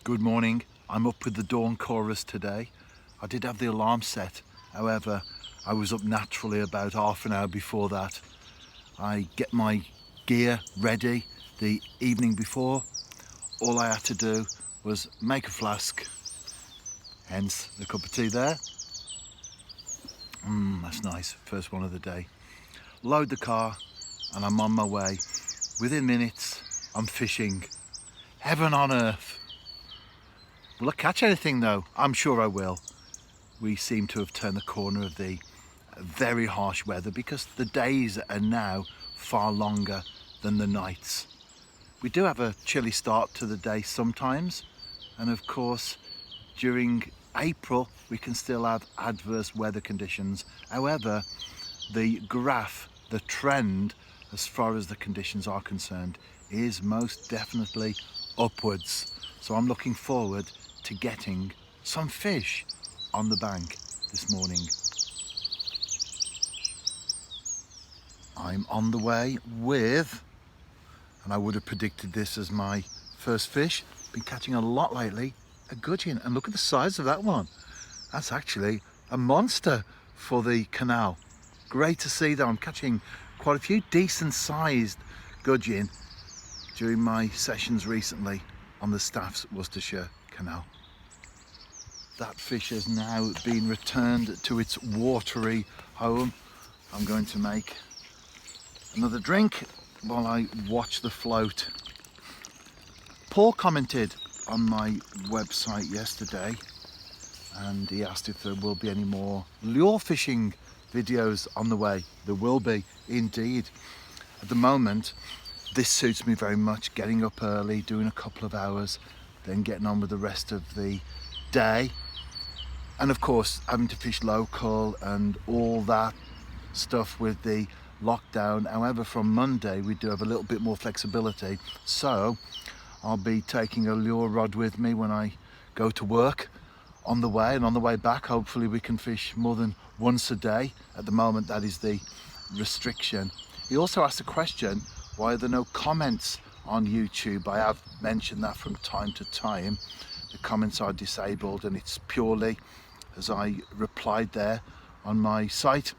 Good morning. I'm up with the dawn chorus today. I did have the alarm set, however, I was up naturally about half an hour before that. I get my gear ready the evening before. All I had to do was make a flask, hence the cup of tea there. That's nice, first one of the day. Load the car and I'm on my way. Within minutes, I'm fishing. Heaven on earth. Will I catch anything though? I'm sure I will. We seem to have turned the corner of the very harsh weather because the days are now far longer than the nights. We do have a chilly start to the day sometimes, and of course during April we can still have adverse weather conditions. However, the graph, the trend as far as the conditions are concerned is most definitely upwards. So I'm looking forward to getting some fish on the bank this morning. I'm on the way with, and I would have predicted this as my first fish, been catching a lot lately, a gudgeon, and look at the size of that one. That's actually a monster for the canal. Great to see that. I'm catching quite a few decent sized gudgeon during my sessions recently on the Staff's Worcestershire Canal. That fish has now been returned to its watery home. I'm going to make another drink while I watch the float. Paul commented on my website yesterday and he asked if there will be any more lure fishing videos on the way. There will be indeed. At the moment, this suits me very much, getting up early, doing a couple of hours, then getting on with the rest of the day. And of course, having to fish local and all that stuff with the lockdown. However, from Monday, we do have a little bit more flexibility. So I'll be taking a lure rod with me when I go to work on the way, and on the way back, hopefully we can fish more than once a day. At the moment, that is the restriction. He also asked a question, why are there no comments on YouTube? I have mentioned that from time to time. The comments are disabled, and it's purely, as I replied there on my site,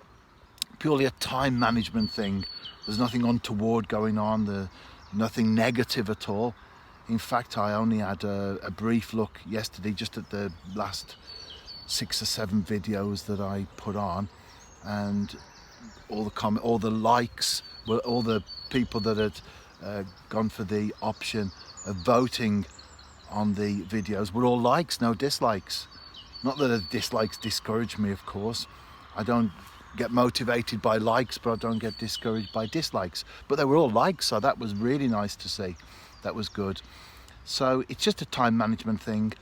purely a time management thing. There's nothing untoward going on, nothing negative at all. In fact, I only had a brief look yesterday just at the last 6 or 7 videos that I put on, and all the likes, all the people that had gone for the option of voting on the videos were all likes, no dislikes. Not that the dislikes discourage me, of course. I don't get motivated by likes, but I don't get discouraged by dislikes. But they were all likes, so that was really nice to see. That was good. So it's just a time management thing.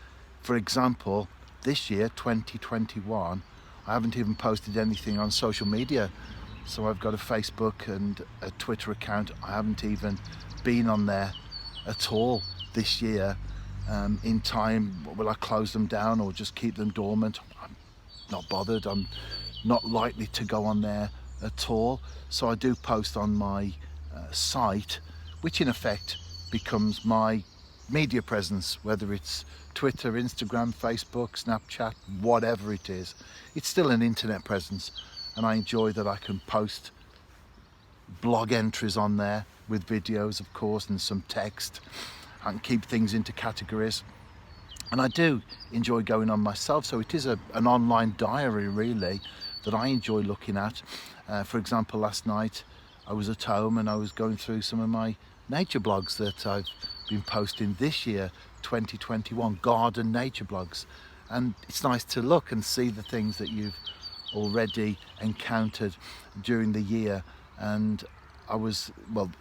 For example, this year, 2021, I haven't even posted anything on social media. So I've got a Facebook and a Twitter account. I haven't even been on there at all this year. In time, will I close them down or just keep them dormant? I'm not bothered. I'm not likely to go on there at all. So I do post on my site, which in effect becomes my media presence, whether it's Twitter, Instagram, Facebook, Snapchat, whatever it is. It's still an internet presence, and I enjoy that I can post blog entries on there with videos, of course, and some text. I can keep things into categories, and I do enjoy going on myself. So it is an online diary really that I enjoy looking at. For example, last night I was at home and I was going through some of my nature blogs that I've been posting this year, 2021, garden nature blogs, and it's nice to look and see the things that you've already encountered during the year. And I was,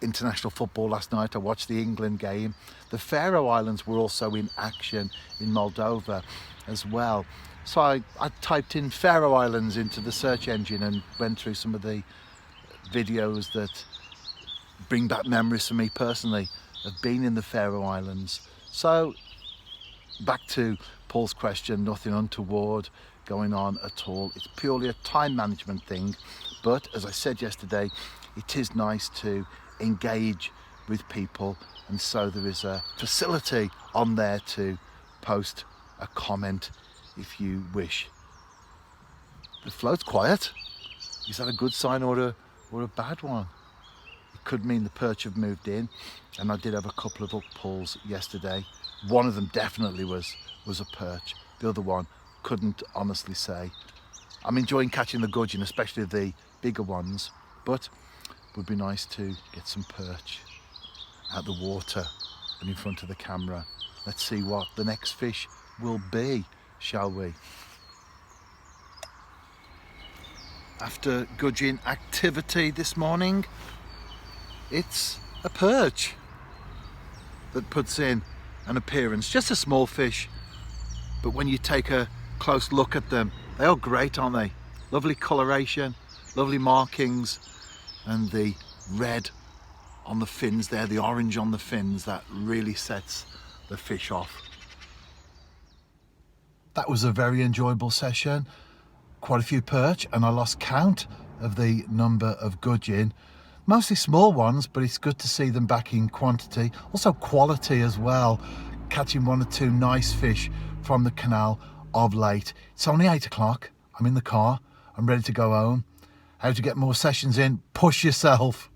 international football last night, I watched the England game. The Faroe Islands were also in action in Moldova as well. So I typed in Faroe Islands into the search engine and went through some of the videos that bring back memories for me personally of being in the Faroe Islands. So back to Paul's question, nothing untoward going on at all. It's purely a time management thing. But as I said yesterday, it is nice to engage with people, and so there is a facility on there to post a comment if you wish. The float's quiet. Is that a good sign or a bad one? It could mean the perch have moved in, and I did have a couple of up pulls yesterday. One of them definitely was a perch. The other one, couldn't honestly say. I'm enjoying catching the gudgeon, especially the bigger ones, but it would be nice to get some perch out the water and in front of the camera. Let's see what the next fish will be, shall we? After gudgeon activity this morning, it's a perch that puts in an appearance. Just a small fish, but when you take a close look at them, they are great, aren't they? Lovely coloration, lovely markings, and the red on the fins there, the orange on the fins, that really sets the fish off. That was a very enjoyable session. Quite a few perch, and I lost count of the number of gudgeon. Mostly small ones, but it's good to see them back in quantity. Also quality as well. Catching one or two nice fish from the canal of late. It's only 8 o'clock. I'm in the car. I'm ready to go home. How to get more sessions in? Push yourself.